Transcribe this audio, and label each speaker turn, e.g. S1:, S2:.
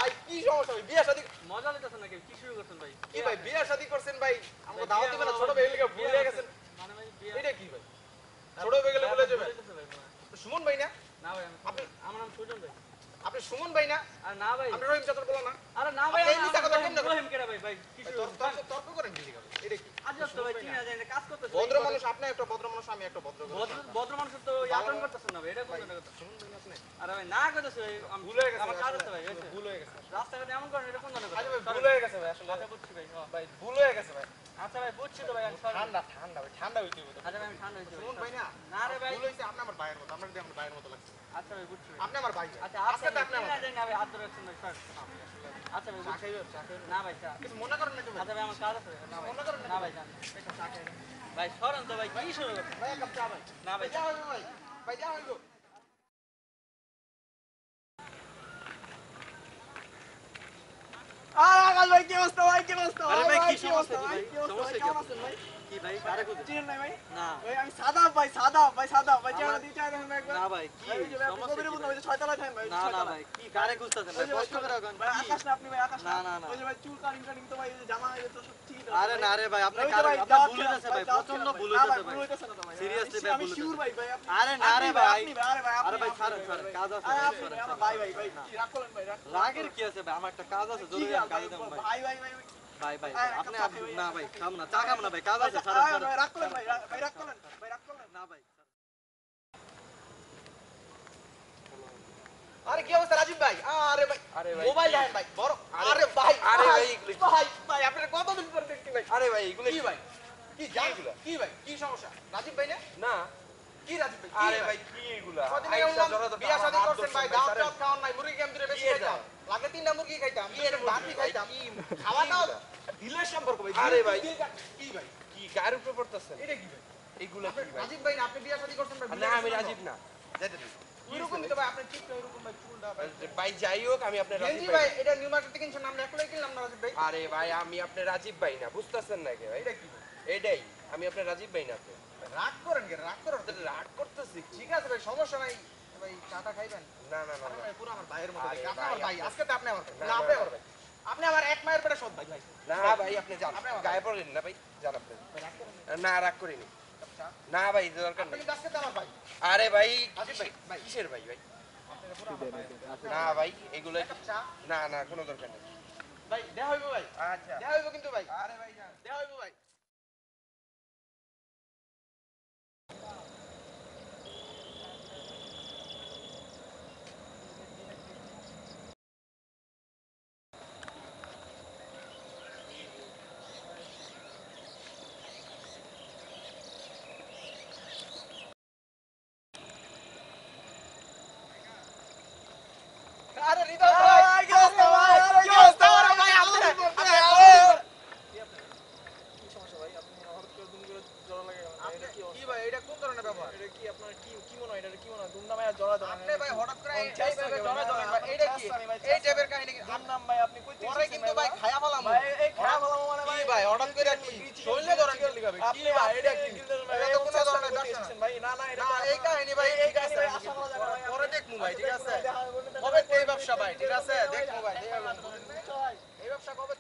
S1: ভাই কি সমস্যা ভাই বিয়ে শাদী
S2: মজা নিতেছেন নাকি কি শুরু করছেন ভাই
S1: কি ভাই বিয়ে শাদী করছেন ভাই আমাকে দাওয়াত দিবেন না ছোট ভাই এলাকা ভুলে গেছেন
S2: মানে ভাই বিয়ে
S1: এটা কি ভাই ছোট ভাই গেলে ভুলে যাবেন সুমন ভাই না
S2: না ভাই আপনি আমার নাম সুজন ভাই
S1: আপনি সুমন ভাই না
S2: আরে না ভাই
S1: আপনি রহিম চাচার বলা না
S2: আরে না ভাই
S1: এই মিছা কথা কেন না
S2: রহিম কেডা ভাই ভাই কি শুরু
S1: তর্ক করেন কি লিখা এটা কি
S2: আজ তো ভাই চিনা যায় না কাজ করতেছে
S1: ভদ্র মানুষ আপনি একটা ভদ্র মানুষ আমি একটা ভদ্র
S2: ভদ্র মানুষ তো ইয়াতন করতেছেন না ভাই এটা কোন কথা
S1: সুমন ভাই আপনি
S2: আরে ভাই না কইতেছে ভাই আমি
S1: ভুল হয়ে গেছে
S2: আমার কাজ আছে ভাই
S1: ভুল হয়ে গেছে
S2: রাস্তাঘাটে এমন করেন এটা কোন ধরনের
S1: আচ্ছা
S2: কথা
S1: ভাই ভুল হয়ে গেছে ভাই আসলে
S2: আচ্ছা বুঝছি ভাই
S1: ভাই ভুল হয়ে গেছে ভাই
S2: আচ্ছা ভাই বুঝছি তো ভাই আমি
S1: ঠান্ডা ঠান্ডা ভাই ঠান্ডা হইতে হবে
S2: আচ্ছা ভাই আমি ঠান্ডা হইছি
S1: সুমন ভাই না
S2: না রে ভাই
S1: ভুল হইছে আপনি আমার ভাইয়ের মতো আমার যদি আমার ভাইয়ের মতো লাগছে
S2: আচ্ছা ভাই বুঝছি
S1: আপনি আমার ভাই
S2: আচ্ছা
S1: আজকে তো আপনি আমার
S2: না ভাই হাত ধরে রাখছেন ভাই আচ্ছা ভাই
S1: চা খাইবেন চা খাইবেন
S2: না ভাই চা
S1: কিছু মনে করেন না তো ভাই
S2: আচ্ছা ভাই আমার কাজ আছে না ভাই
S1: মনে করেন
S2: না ভাই জান একটা চা খাই ভাই সরেন তো ভাই কি শুরু করছেন
S1: ভাই এক কাপ চা ভাই
S2: না ভাই
S1: যা হইলো ভাই ভাই যা হইলো আকাশ ভাই কি অবস্থা ভাই কি অবস্থা
S2: আরে ভাই কি সমস্যা
S1: ভাই
S2: কি ভাই সমস্যা কি
S1: কেমন আছেন ভাই
S2: কি ভাই কারে কইছেন
S1: চিনেন নাই ভাই
S2: না
S1: ভাই আমি সাদা ভাই সাদা ভাই চেহারা দিয়ে চাই দেখেন ভাই একবার
S2: না ভাই কি
S1: ভাই আপনি
S2: সমস্যা
S1: কবির
S2: কি
S1: মতো ওই যে ছয়তলায় থাকেন ভাই
S2: না না ভাই কি কারে কইতাছেন ভাই কষ্ট করে গান
S1: ভাই আকাশ না আপনি ভাই আকাশ
S2: না, না, না।
S1: ওই যে ভাই চুল কাটিং তো ভাই এই যে জামা এই তো সব ঠিকই তো
S2: আরে না রে ভাই আপনি
S1: ওই যে
S2: কারে
S1: ভাই,
S2: আপনি
S1: দাওয়াত
S2: ভুল
S1: খেলাম,
S2: হইতাছে ভাই
S1: দাওয়াত
S2: প্রচন্ড
S1: খেলাম
S2: ভুল
S1: ভাই। না
S2: হইতাছে
S1: ভাই,
S2: ভাই
S1: ভুল হইতাছে না তো ভাই।
S2: Seriously
S1: আমি
S2: ভাই,
S1: আমি
S2: ভুল
S1: sure ভাই, ভাই, আপনি-
S2: আরে না রে
S1: আপনি
S2: ভাই
S1: আপনি আরে ভাই,
S2: আরে
S1: আপনি-
S2: ভাই
S1: আপনি
S2: ছাড়েন ছাড়েন কাজ আছে
S1: আরে
S2: ভাই,
S1: আপনি
S2: ছাড়েন,
S1: ভাই, আমার
S2: ছাড়েন।
S1: ভাই, ভাই, কি রাগ করলেন ভাই, রাগ করলেন?
S2: রাগের কি আছে ভাই আমার একটা কাজ আছে
S1: কি
S2: জরুরি
S1: রাগ
S2: কাজ
S1: ভাই,
S2: দাম ভাই
S1: ভাই, ভাই, ভাই,
S2: ভাই ভাই
S1: আরে,
S2: আপনি
S1: চা খাই ভাই,
S2: না
S1: চা
S2: ভাই
S1: খাই।
S2: খাম না চা খাম না ভাই কাজ আছে
S1: ভাই,
S2: ছাড়েন
S1: আরে
S2: ছাড়েন
S1: ভাই, রাগ করলেন ভাই, ভাই, রাগ করলেন, ভাই, রাগ করলেন।
S2: না ভাই
S1: আরে কি অবস্থা রাজীব ভাই আরে ভাই
S3: আরে ভাই,
S1: মোবাইল
S3: কি?
S1: দেন ভাই বড় আরে ভাই
S3: আরে ভাই,
S1: ভাই
S3: এগুলো কি?
S1: ভাই ভাই আপনারা কতদিন পর দেখছি ভাই
S3: আরে ভাই এগুলো
S1: কি ভাই কি
S3: কি
S1: জান
S3: এগুলা?
S1: কি ভাই কি সমস্যা রাজীব ভাই না
S3: না
S1: কি রাজীব ভাই
S3: আরে ভাই কি এগুলা
S1: কদিন
S3: আইসা
S1: আগে
S3: জরা তো
S1: বিয়া শাদী
S3: হাত
S1: করছেন
S3: ধরছেন
S1: ভাই
S3: ভাই,
S1: দাওয়াত
S3: ছাড়েন।
S1: টাওয়াত খাওয়ান নাই মুরগি কেম দিলে বেশি
S3: কি এটা?
S1: খাইতাম লাগে তিনটা মুরগি খাইতাম
S3: কি এর
S1: ভাত
S3: মুরগি ভাই?
S1: খাইতাম
S3: কি?
S1: খাওয়া দাওয়া
S3: এগুলা?
S1: দিলের সম্পর্ক ভাই
S3: আরে ভাই।
S1: কি ভাই
S3: কি গায়ের উপরে পড়তেছেন
S1: এটা কি ভাই
S3: এগুলা কি ভাই
S1: রাজীব ভাই না আপনি বিয়া শাদী করছেন ভাই
S3: না আমি রাজীব না যাইতে দিন।
S1: এরকমই তো ভাই আপনি ঠিক তো এরকম ভাই চুলটা ভাই
S3: ভাই যাই হোক আমি আপনার
S1: গেঞ্জি
S3: রাজীব
S1: ভাই
S3: ভাই
S1: এটা নিউ মার্কেট থেকে কিনছেন আমরা একলাই কিনলাম না রাজীব ভাই
S3: আরে ভাই আমি আপনার রাজীব ভাই না বুঝতেছেন নাকি ভাই
S1: এটা কি ভাই
S3: এটাই আমি আপনার রাজীব ভাই না তো
S1: রাগ করেন কেন রাগ করেন
S3: তো রাগ করতেছি কি?
S1: ঠিক আছে ভাই সমস্যা নাই ভাই চাটা খাইবেন
S3: না না না
S1: আরে
S3: না।
S1: ভাই পুরো আমার ভাইয়ের মতো
S3: আরে
S1: দেখি। আপনি
S3: ভাই,
S1: আমার ভাই
S3: আপনি-
S1: আজকে তো আপনি আমার ভাই
S3: না,
S1: না
S3: না,
S1: আপনি
S3: না।
S1: আমার ভাই আপনি আমার এক মায়ের পেটে সৎ ভাই ভাই
S3: না ভাই আপনি যান
S1: আপনি আমার-
S3: গায়ে পড়লেন না ভাই যান আপনি
S1: ভাই, রাগ করেন
S3: না রাগ করিনি
S1: আচ্ছা
S3: না ভাই দরকার
S1: আপনি
S3: নেই
S1: কিন্তু আজকে তো আমার ভাই
S3: আরে ভাই
S1: রাজীব ভাই, ভাই।
S3: কিসের ভাই ভাই
S1: আপনি তো পুরো আমার ভাই
S3: না ভাই এগুলো
S1: এক কাপ চা
S3: না না কোনো দরকার নেই
S1: ভাই দেয়া হইব ভাই
S3: আচ্ছা
S1: দেয়া হইব কিন্তু ভাই
S3: আরে ভাই যান
S1: দেয়া হইব ভাই আরে হৃদয় ভাই কি অবস্থা ভাই কি অবস্থা আরে ভাই আপনি
S4: কি সমস্যা ভাই? আপনি হঠাৎ করে দুম করে জ্বর লাগে কেন?
S1: আপনি
S4: এটা কি অবস্থা?
S1: কি ভাই এটা কোন ধরনের ব্যবহার
S4: এটা কি আপনার কি মনে হয়? এটা কি মনে হয়? দুমদামে আর জ্বর দেন।
S1: আপনি ভাই হঠাৎ করে এই
S4: চেষ্টা
S1: টাইপের
S4: করেন,
S1: জড়া
S4: না,
S1: জড়েন
S4: না,
S1: ভাই এটা কি
S4: চেষ্টা নেই ভাই,
S1: এই
S4: চেষ্টা
S1: টাইপের
S4: নেই।
S1: কাহিনী কি
S4: দুমদাম ভাই আপনি কইতে
S1: পরে কিন্তু ভাই খায়া ফেলাম
S4: ভাই এই খাওয়া বলা মানে
S1: কি ভাই হঠাৎ করে কি শরীরে ধরেন কি লিখাবে কি
S4: আপনি
S1: ভাই এটা কি
S4: এটা
S1: এটা তো কোনো ধরনের
S4: ব্যবসা
S1: ব্যবসা না
S4: ভাই না না এটা
S1: না এই কাহিনী ভাই
S4: এই
S1: ঠিক
S4: কাহিনী
S1: আছে
S4: ভাই আশা করা যায় না ভাই।
S1: পরে দেখমু ভাই ঠিক আছে
S4: দেখা হবে না,
S1: কবে এই ব্যবসা ভাই ঠিক আছে দেখমু ভাই এই ব্যবসা কবে